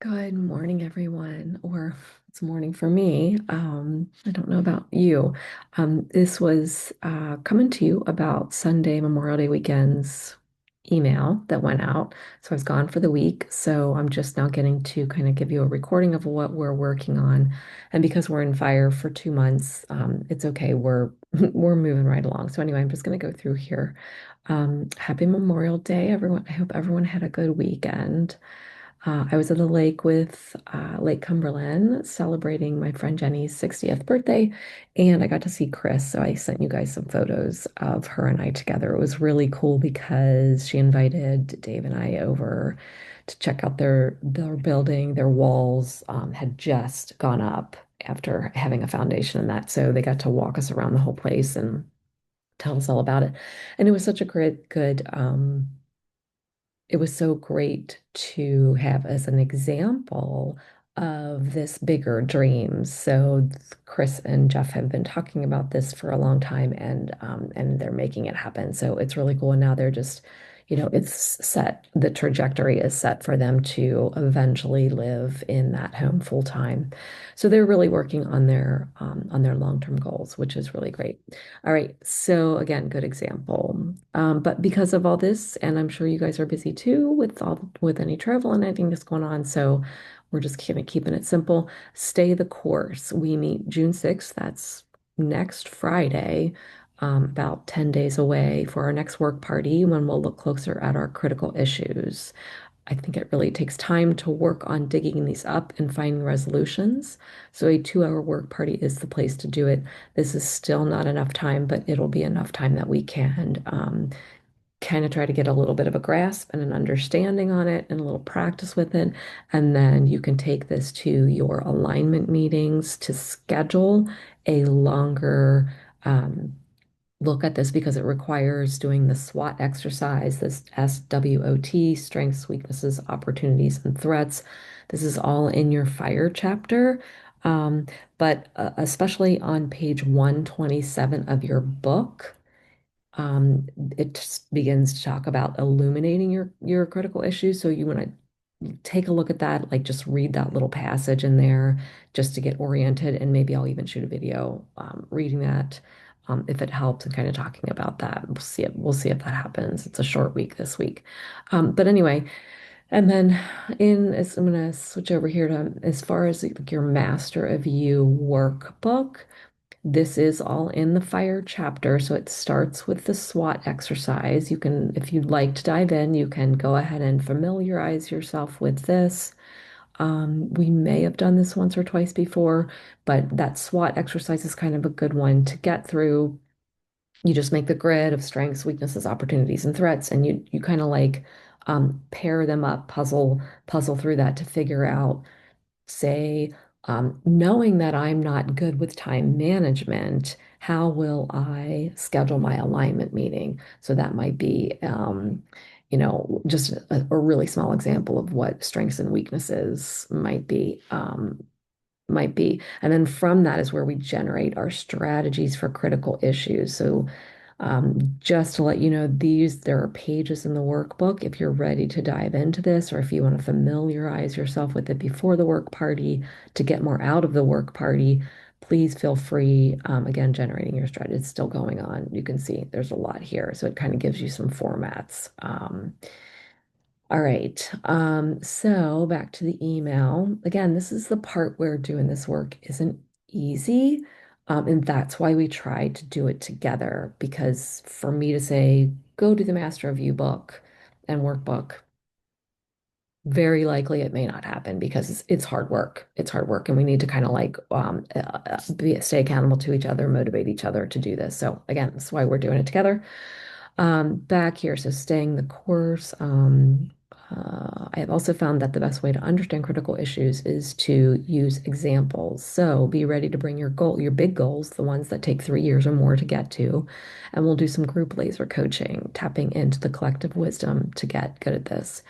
Good morning, everyone, or it's morning for me. I don't know about you. This was coming to you about Sunday, Memorial Day weekend's email that went out. So I was gone for the week. So I'm just now getting to kind of give you a recording of what we're working on. And because we're in fire for 2 months, it's okay. We're we're moving right along. So anyway, I'm just going to go through here. Happy Memorial Day, everyone. I hope everyone had a good weekend. I was at the lake with Lake Cumberland celebrating my friend Jenny's 60th birthday, and I got to see Chris. So I sent you guys some photos of her and I together. It was really cool because she invited Dave and I over to check out their building. Their walls had just gone up after having a foundation in that. So they got to walk us around the whole place and tell us all about it. And it was such a great, good it was so great to have as an example of this bigger dream. So Chris and Jeff have been talking about this for a long time and they're making it happen. So it's really cool. And now they're just, it's set, the trajectory is set for them to eventually live in that home full time. So they're really working on their long-term goals, which is really great. All right. So again, good example. But because of all this, and I'm sure you guys are busy too with any travel and anything that's going on, so we're just kind of keeping it simple. Stay the course. We meet June 6th. That's next Friday, about 10 days away for our next work party when we'll look closer at our critical issues. I think it really takes time to work on digging these up and finding resolutions. So a 2-hour work party is the place to do it. This is still not enough time, but it'll be enough time that we can kind of try to get a little bit of a grasp and an understanding on it and a little practice with it. And then you can take this to your alignment meetings to schedule a longer look at this because it requires doing the SWOT exercise, this SWOT, strengths, weaknesses, opportunities, and threats. This is all in your fire chapter. Um, but especially on page 127 of your book, it just begins to talk about illuminating your critical issues. So you want to take a look at that, like just read that little passage in there just to get oriented. And maybe I'll even shoot a video reading that if it helps and kind of talking about that. We'll see if that happens. It's a short week this week. But anyway, and then I'm going to switch over here to as far as like your Master of You workbook. This is all in the fire chapter. So it starts with the SWOT exercise. You can, if you'd like to dive in, you can go ahead and familiarize yourself with this. We may have done this once or twice before, but that SWOT exercise is kind of a good one to get through. You just make the grid of strengths, weaknesses, opportunities, and threats, and you kind of like pair them up, puzzle through that to figure out say, knowing that I'm not good with time management, how will I schedule my alignment meeting? So that might be, just a really small example of what strengths and weaknesses might be. And then from that is where we generate our strategies for critical issues. So just to let you know, there are pages in the workbook if you're ready to dive into this, or if you want to familiarize yourself with it before the work party to get more out of the work party, please feel free. Again, generating your strategy is still going on. You can see there's a lot here. So it kind of gives you some formats. All right. So back to the email. Again, this is the part where doing this work isn't easy. And that's why we try to do it together. Because for me to say, go to the Master Review book and workbook, very likely it may not happen because it's hard work. It's hard work, and we need to kind of like stay accountable to each other, motivate each other to do this. So again, that's why we're doing it together. Back here, so staying the course. I have also found that the best way to understand critical issues is to use examples. So be ready to bring your big goals, the ones that take 3 years or more to get to, and we'll do some group laser coaching, tapping into the collective wisdom to get good at this.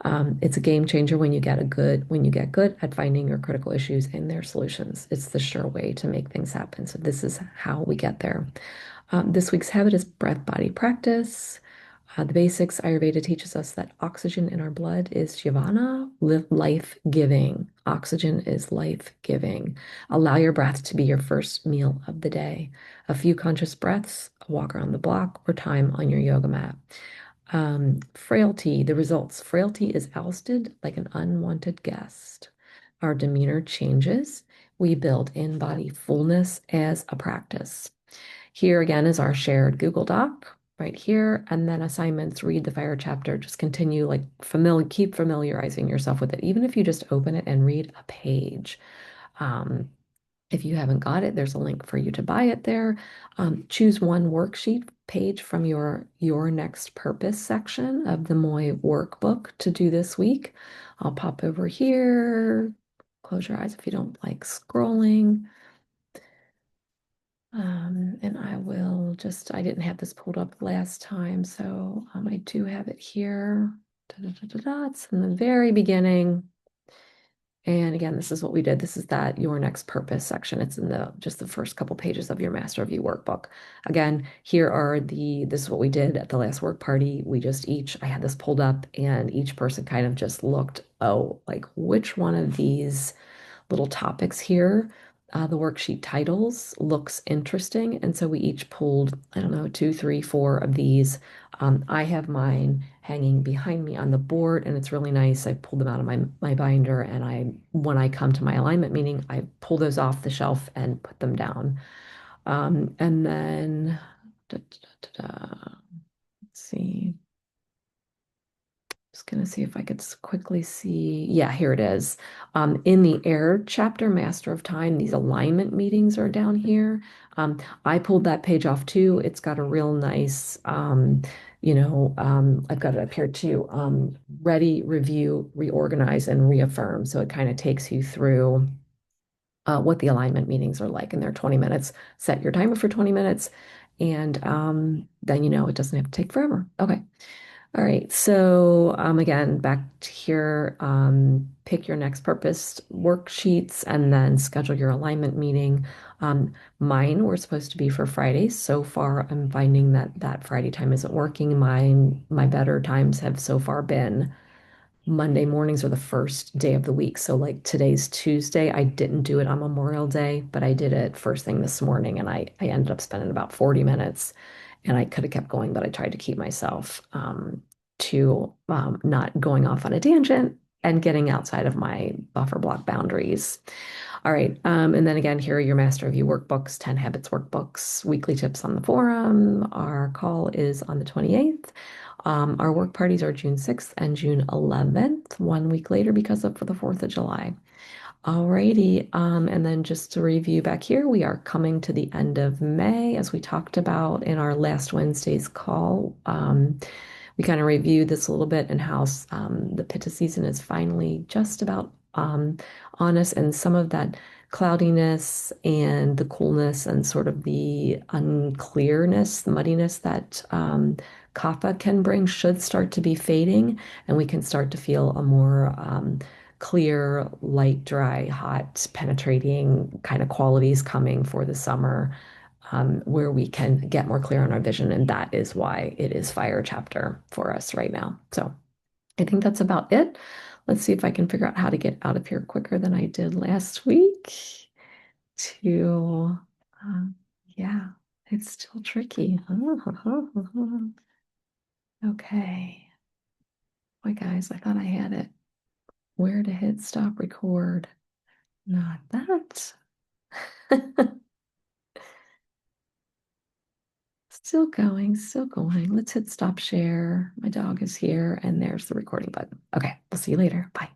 It's a game changer when you get good at finding your critical issues and their solutions. It's the sure way to make things happen. So this is how we get there. This week's habit is breath body practice. The basics, Ayurveda teaches us that oxygen in our blood is Jivana, life-giving. Oxygen is life-giving. Allow your breath to be your first meal of the day. A few conscious breaths, a walk around the block, or time on your yoga mat. Frailty, the results. Frailty is ousted like an unwanted guest. Our demeanor changes. We build in-body fullness as a practice. Here again is our shared Google Doc right here. And then assignments, read the fire chapter, just continue like keep familiarizing yourself with it, even if you just open it and read a page. Um, if you haven't got it, there's a link for you to buy it there. Choose one worksheet page from your next purpose section of the Moy workbook to do this week. I'll pop over here. Close your eyes if you don't like scrolling. And I will just, I didn't have this pulled up last time, so I do have it here. Da, da, da, da, da. It's in the very beginning. And again, this is what we did. This is that your next purpose section. It's in the just the first couple pages of your Master of You workbook. Again, here are this is what we did at the last work party. I had this pulled up and each person kind of just looked, oh, like which one of these little topics here, the worksheet titles looks interesting. And so we each pulled, I don't know, two, three, four of these. I have mine hanging behind me on the board, and it's really nice. I pulled them out of my binder, and when I come to my alignment meeting, I pull those off the shelf and put them down. And then, da, da, da, da, let's see. Just gonna see if I could quickly see. Yeah, here it is. In the air chapter, Master of Time, these alignment meetings are down here. I pulled that page off too. It's got a real nice, I've got it up here too. Ready, review, reorganize, and reaffirm. So it kind of takes you through what the alignment meetings are like, and they're 20 minutes. Set your timer for 20 minutes, and then it doesn't have to take forever. Okay. All right, so again, back to here, pick your next purpose worksheets and then schedule your alignment meeting. Mine were supposed to be for Fridays. So far, I'm finding that Friday time isn't working. My better times have so far been Monday mornings are the first day of the week. So like today's Tuesday, I didn't do it on Memorial Day, but I did it first thing this morning and I ended up spending about 40 minutes and I could have kept going, but I tried to keep myself to not going off on a tangent and getting outside of my buffer block boundaries. All right. And then again, here are your Master of You workbooks, 10 Habits workbooks, weekly tips on the forum. Our call is on the 28th. Our work parties are June 6th and June 11th, 1 week later because of for the 4th of July. Alrighty, and then just to review back here, we are coming to the end of May, as we talked about in our last Wednesday's call. We kind of reviewed this a little bit and how the Pitta season is finally just about on us, and some of that cloudiness and the coolness and sort of the unclearness, the muddiness that Kapha can bring should start to be fading, and we can start to feel a more clear, light, dry, hot, penetrating kind of qualities coming for the summer, where we can get more clear on our vision. And that is why it is fire chapter for us right now. So I think that's about it. Let's see if I can figure out how to get out of here quicker than I did last week. To, uh, yeah, it's still tricky. Okay. Boy, guys, I thought I had it. Where to hit stop record? Not that. Still going, still going. Let's hit stop share. My dog is here, and there's the recording button. Okay, we'll see you later. Bye.